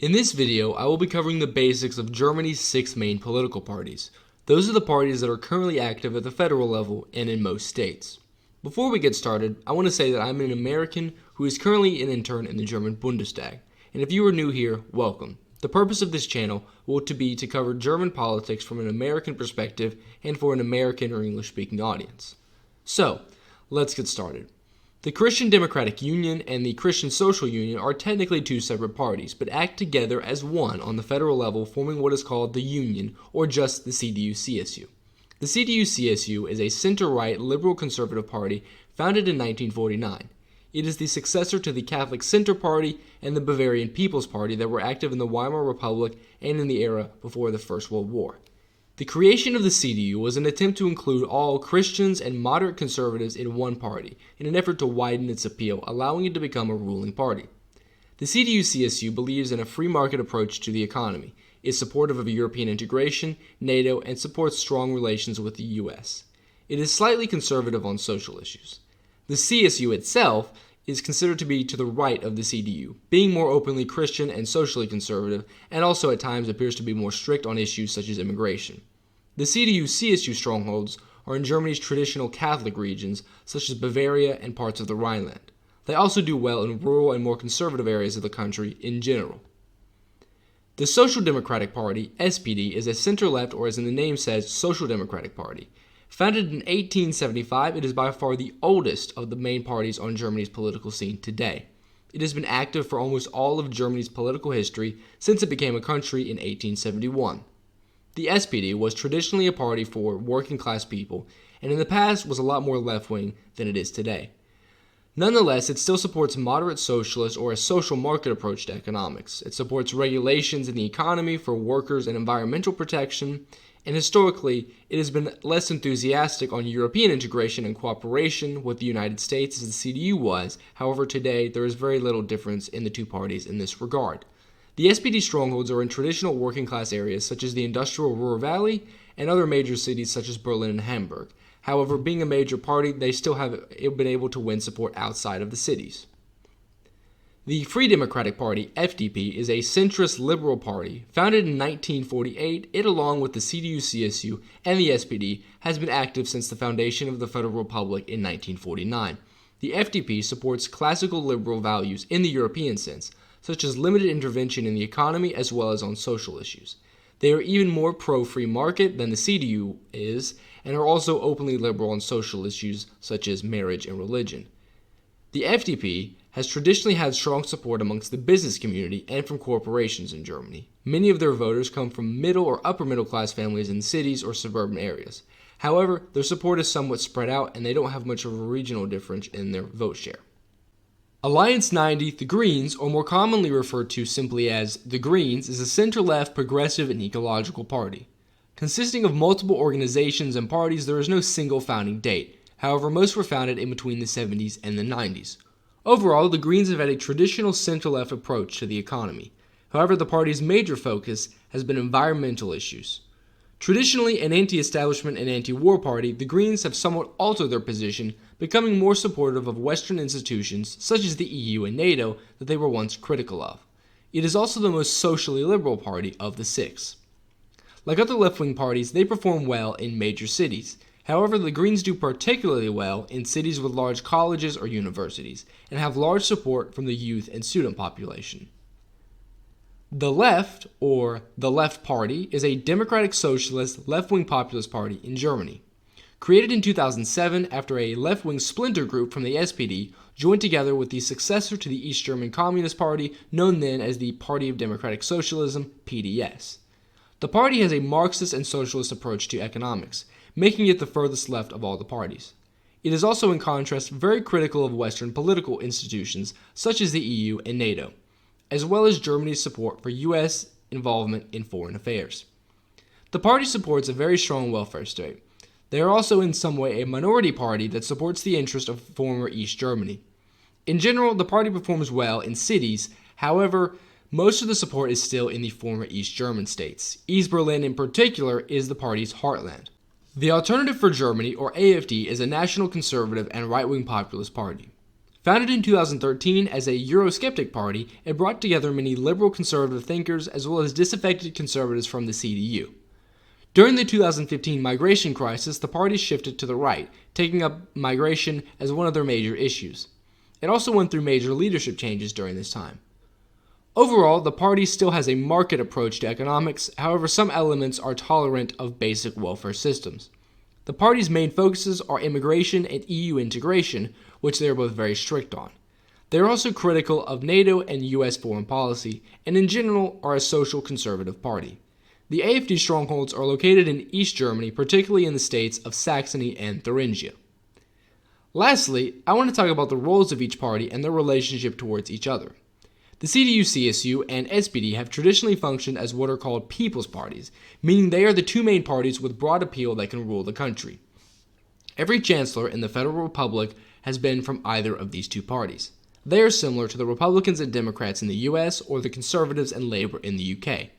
In this video, I will be covering the basics of Germany's 6 main political parties. Those are the parties that are currently active at the federal level and in most states. Before we get started, I want to say that I'm an American who is currently an intern in the German Bundestag. And if you are new here, welcome. The purpose of this channel will be to cover German politics from an American perspective and for an American or English-speaking audience. So, let's get started. The Christian Democratic Union and the Christian Social Union are technically two separate parties, but act together as one on the federal level, forming what is called the Union, or just the CDU-CSU. The CDU-CSU is a center-right liberal conservative party founded in 1949. It is the successor to the Catholic Center Party and the Bavarian People's Party that were active in the Weimar Republic and in the era before the First World War. The creation of the CDU was an attempt to include all Christians and moderate conservatives in one party, in an effort to widen its appeal, allowing it to become a ruling party. The CDU-CSU believes in a free market approach to the economy, is supportive of European integration, NATO, and supports strong relations with the U.S. It is slightly conservative on social issues. The CSU itself is considered to be to the right of the CDU, being more openly Christian and socially conservative, and also at times appears to be more strict on issues such as immigration. The CDU-CSU strongholds are in Germany's traditional Catholic regions, such as Bavaria and parts of the Rhineland. They also do well in rural and more conservative areas of the country in general. The Social Democratic Party, SPD, is a center-left, or as in the name says, Social Democratic Party. Founded in 1875, it is by far the oldest of the main parties on Germany's political scene today. It has been active for almost all of Germany's political history since it became a country in 1871. The SPD was traditionally a party for working-class people, and in the past was a lot more left-wing than it is today. Nonetheless, it still supports moderate socialist or a social market approach to economics. It supports regulations in the economy for workers and environmental protection, and historically, it has been less enthusiastic on European integration and cooperation with the United States as the CDU was. However, today, there is very little difference in the two parties in this regard. The SPD strongholds are in traditional working-class areas such as the industrial Ruhr Valley and other major cities such as Berlin and Hamburg. However, being a major party, they still have been able to win support outside of the cities. The Free Democratic Party, FDP, is a centrist liberal party. Founded in 1948, it, along with the CDU-CSU and the SPD, has been active since the foundation of the Federal Republic in 1949. The FDP supports classical liberal values in the European sense, such as limited intervention in the economy as well as on social issues. They are even more pro-free market than the CDU is, and are also openly liberal on social issues such as marriage and religion. The FDP has traditionally had strong support amongst the business community and from corporations in Germany. Many of their voters come from middle or upper middle class families in cities or suburban areas. However, their support is somewhat spread out and they don't have much of a regional difference in their vote share. Alliance 90, the Greens, or more commonly referred to simply as the Greens, is a center-left, progressive, and ecological party. Consisting of multiple organizations and parties, there is no single founding date. However, most were founded in between the 70s and the 90s. Overall, the Greens have had a traditional center-left approach to the economy. However, the party's major focus has been environmental issues. Traditionally an anti-establishment and anti-war party, the Greens have somewhat altered their position, becoming more supportive of Western institutions such as the EU and NATO that they were once critical of. It is also the most socially liberal party of the six. Like other left-wing parties, they perform well in major cities. However, the Greens do particularly well in cities with large colleges or universities, and have large support from the youth and student population. The Left, or the Left Party, is a democratic socialist left-wing populist party in Germany. Created in 2007 after a left-wing splinter group from the SPD joined together with the successor to the East German Communist Party, known then as the Party of Democratic Socialism, PDS. The party has a Marxist and socialist approach to economics, making it the furthest left of all the parties. It is also, in contrast, very critical of Western political institutions such as the EU and NATO, as well as Germany's support for U.S. involvement in foreign affairs. The party supports a very strong welfare state. They are also in some way a minority party that supports the interest of former East Germany. In general, the party performs well in cities. However, most of the support is still in the former East German states. East Berlin in particular is the party's heartland. The Alternative for Germany, or AfD, is a national conservative and right-wing populist party. Founded in 2013 as a Eurosceptic party, it brought together many liberal conservative thinkers as well as disaffected conservatives from the CDU. During the 2015 migration crisis, the party shifted to the right, taking up migration as one of their major issues. It also went through major leadership changes during this time. Overall, the party still has a market approach to economics, however some elements are tolerant of basic welfare systems. The party's main focuses are immigration and EU integration, which they are both very strict on. They are also critical of NATO and US foreign policy, and in general are a social conservative party. The AfD strongholds are located in East Germany, particularly in the states of Saxony and Thuringia. Lastly, I want to talk about the roles of each party and their relationship towards each other. The CDU, CSU, and SPD have traditionally functioned as what are called people's parties, meaning they are the two main parties with broad appeal that can rule the country. Every chancellor in the Federal Republic has been from either of these two parties. They are similar to the Republicans and Democrats in the US or the Conservatives and Labour in the UK.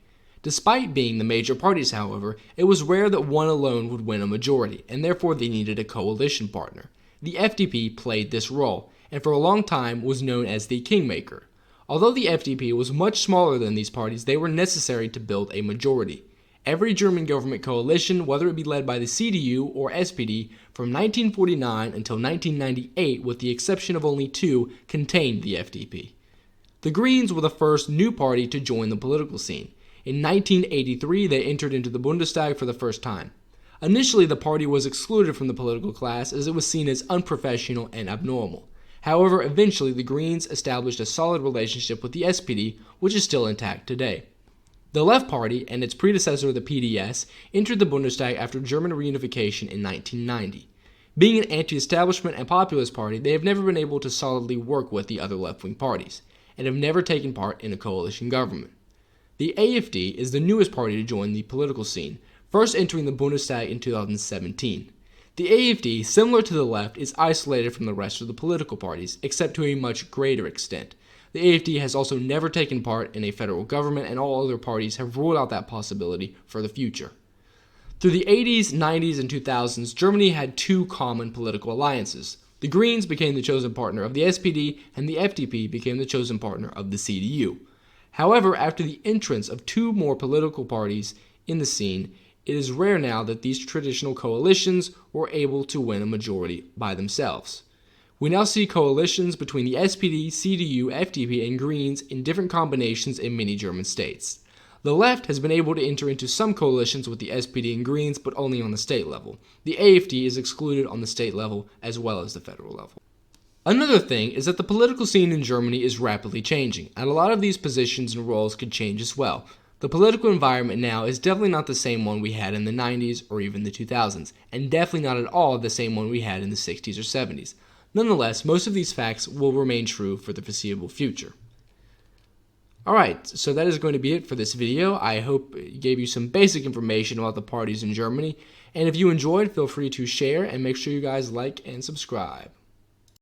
Despite being the major parties, however, it was rare that one alone would win a majority, and therefore they needed a coalition partner. The FDP played this role, and for a long time was known as the kingmaker. Although the FDP was much smaller than these parties, they were necessary to build a majority. Every German government coalition, whether it be led by the CDU or SPD, from 1949 until 1998, with the exception of only two, contained the FDP. The Greens were the first new party to join the political scene. In 1983, they entered into the Bundestag for the first time. Initially, the party was excluded from the political class as it was seen as unprofessional and abnormal. However, eventually the Greens established a solid relationship with the SPD, which is still intact today. The Left Party and its predecessor, the PDS, entered the Bundestag after German reunification in 1990. Being an anti-establishment and populist party, they have never been able to solidly work with the other left-wing parties, and have never taken part in a coalition government. The AfD is the newest party to join the political scene, first entering the Bundestag in 2017. The AfD, similar to the left, is isolated from the rest of the political parties, except to a much greater extent. The AfD has also never taken part in a federal government, and all other parties have ruled out that possibility for the future. Through the 80s, 90s, and 2000s, Germany had two common political alliances. The Greens became the chosen partner of the SPD, and the FDP became the chosen partner of the CDU. However, after the entrance of two more political parties in the scene, it is rare now that these traditional coalitions were able to win a majority by themselves. We now see coalitions between the SPD, CDU, FDP, and Greens in different combinations in many German states. The left has been able to enter into some coalitions with the SPD and Greens, but only on the state level. The AfD is excluded on the state level as well as the federal level. Another thing is that the political scene in Germany is rapidly changing, and a lot of these positions and roles could change as well. The political environment now is definitely not the same one we had in the 90s or even the 2000s, and definitely not at all the same one we had in the 60s or 70s. Nonetheless, most of these facts will remain true for the foreseeable future. Alright, so that is going to be it for this video. I hope it gave you some basic information about the parties in Germany, and if you enjoyed, feel free to share and make sure you guys like and subscribe.